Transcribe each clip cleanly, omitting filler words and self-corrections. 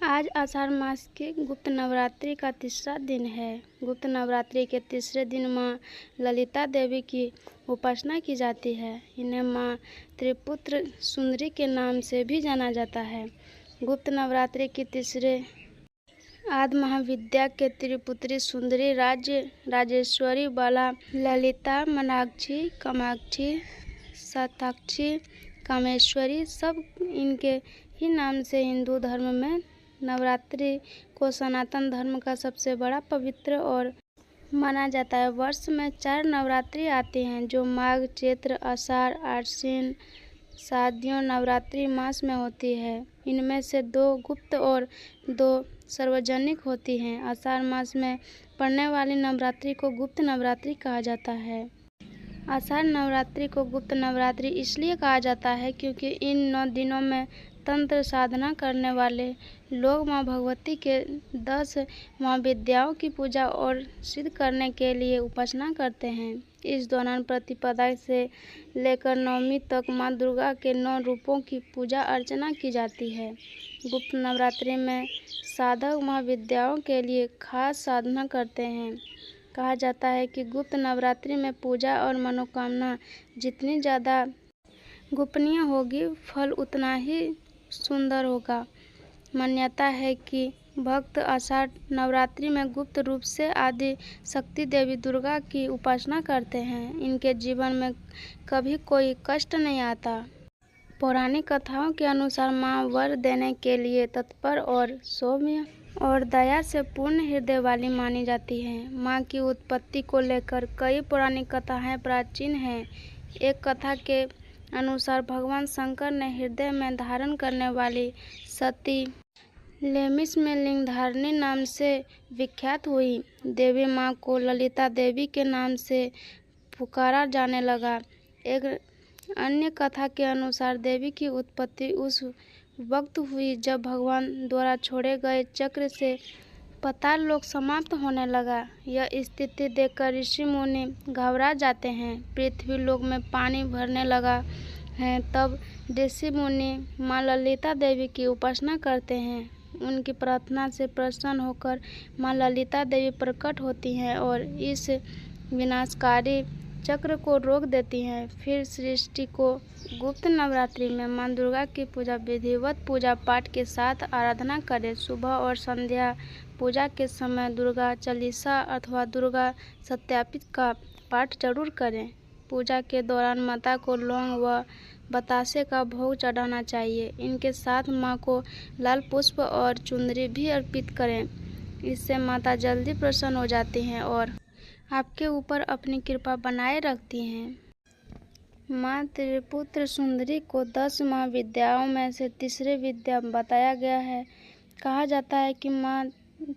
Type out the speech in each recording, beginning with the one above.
आज आषाढ़ मास के गुप्त नवरात्रि का तीसरा दिन है। गुप्त नवरात्रि के तीसरे दिन माँ ललिता देवी की उपासना की जाती है। इन्हें माँ त्रिपुत्र सुंदरी के नाम से भी जाना जाता है। गुप्त नवरात्रि की तीसरे आदि महाविद्या के त्रिपुत्री सुंदरी राजेश्वरी बाला ललिता मीनाक्षी कामाक्षी शताक्षी कामेश्वरी सब इनके ही नाम से हिंदू धर्म में नवरात्रि को सनातन धर्म का सबसे बड़ा पवित्र और माना जाता है। वर्ष में 4 नवरात्रि आती हैं जो माघ चैत्र आषाढ़ आश्विन शादियों नवरात्रि मास में होती है। इनमें से 2 गुप्त और 2 सार्वजनिक होती हैं। आषाढ़ मास में पड़ने वाली नवरात्रि को गुप्त नवरात्रि कहा जाता है। आषाढ़ नवरात्रि को गुप्त नवरात्रि इसलिए कहा जाता है क्योंकि इन 9 दिनों में तंत्र साधना करने वाले लोग माँ भगवती के 10 महाविद्याओं की पूजा और सिद्ध करने के लिए उपासना करते हैं। इस दौरान प्रतिपदा से लेकर नवमी तक माँ दुर्गा के 9 रूपों की पूजा अर्चना की जाती है। गुप्त नवरात्रि में साधक महाविद्याओं के लिए खास साधना करते हैं। कहा जाता है कि गुप्त नवरात्रि में पूजा और मनोकामना जितनी ज़्यादा गोपनीय होगी फल उतना ही सुंदर होगा। मान्यता है कि भक्त आषाढ़ नवरात्रि में गुप्त रूप से आदि शक्ति देवी दुर्गा की उपासना करते हैं। इनके जीवन में कभी कोई कष्ट नहीं आता। पौराणिक कथाओं के अनुसार माँ वर देने के लिए तत्पर और सौम्य और दया से पूर्ण हृदय वाली मानी जाती है। माँ की उत्पत्ति को लेकर कई पौराणिक कथाएं प्राचीन हैं। एक कथा के अनुसार भगवान शंकर ने हृदय में धारण करने वाली सती लेमिस में लिंगधारणी नाम से विख्यात हुई। देवी माँ को ललिता देवी के नाम से पुकारा जाने लगा। एक अन्य कथा के अनुसार देवी की उत्पत्ति उस वक्त हुई जब भगवान द्वारा छोड़े गए चक्र से पाताल लोक समाप्त होने लगा। यह स्थिति देखकर ऋषि मुनि घबरा जाते हैं। पृथ्वी लोक में पानी भरने लगा है। तब ऋषि मुनि माँ ललिता देवी की उपासना करते हैं। उनकी प्रार्थना से प्रसन्न होकर माँ ललिता देवी प्रकट होती हैं और इस विनाशकारी चक्र को रोक देती हैं। फिर सृष्टि को गुप्त नवरात्रि में माँ दुर्गा की पूजा विधिवत पूजा पाठ के साथ आराधना करें। सुबह और संध्या पूजा के समय दुर्गा चालीसा अथवा दुर्गा सत्यापित का पाठ जरूर करें। पूजा के दौरान माता को लौंग व बतासे का भोग चढ़ाना चाहिए। इनके साथ माँ को लाल पुष्प और चुंदरी भी अर्पित करें। इससे माता जल्दी प्रसन्न हो जाती हैं और आपके ऊपर अपनी कृपा बनाए रखती हैं। माँ त्रिपुत्र सुंदरी को 10 महाविद्याओं में से तीसरी विद्या बताया गया है। कहा जाता है कि माँ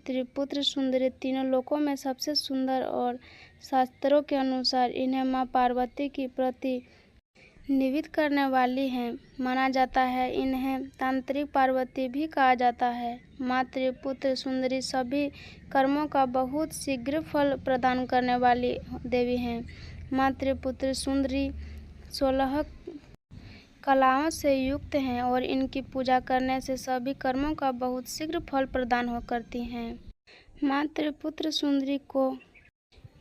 त्रिपुत्र सुंदरी तीनों लोकों में सबसे सुंदर और शास्त्रों के अनुसार इन्हें माँ पार्वती की प्रतिनिधित्व करने वाली हैं। माना जाता है इन्हें तांत्रिक पार्वती भी कहा जाता है। माँ त्रिपुत्र सुंदरी सभी कर्मों का बहुत शीघ्र फल प्रदान करने वाली देवी हैं। माँ त्रिपुत्र सुंदरी 16 कलाओं से युक्त हैं और इनकी पूजा करने से सभी कर्मों का बहुत शीघ्र फल प्रदान करती हैं। माँ त्रिपुत्र सुंदरी को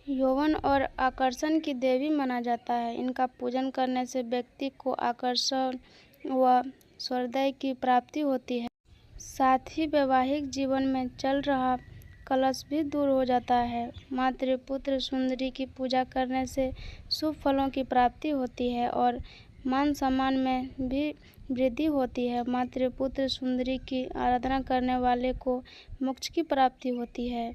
यौवन और आकर्षण की देवी माना जाता है। इनका पूजन करने से व्यक्ति को आकर्षण व सौंदर्य की प्राप्ति होती है। साथ ही वैवाहिक जीवन में चल रहा कलश भी दूर हो जाता है। माँ त्रिपुत्र सुंदरी की पूजा करने से शुभ फलों की प्राप्ति होती है और मान सम्मान में भी वृद्धि होती है। माँ त्रिपुत्र सुंदरी की आराधना करने वाले को मोक्ष की प्राप्ति होती है।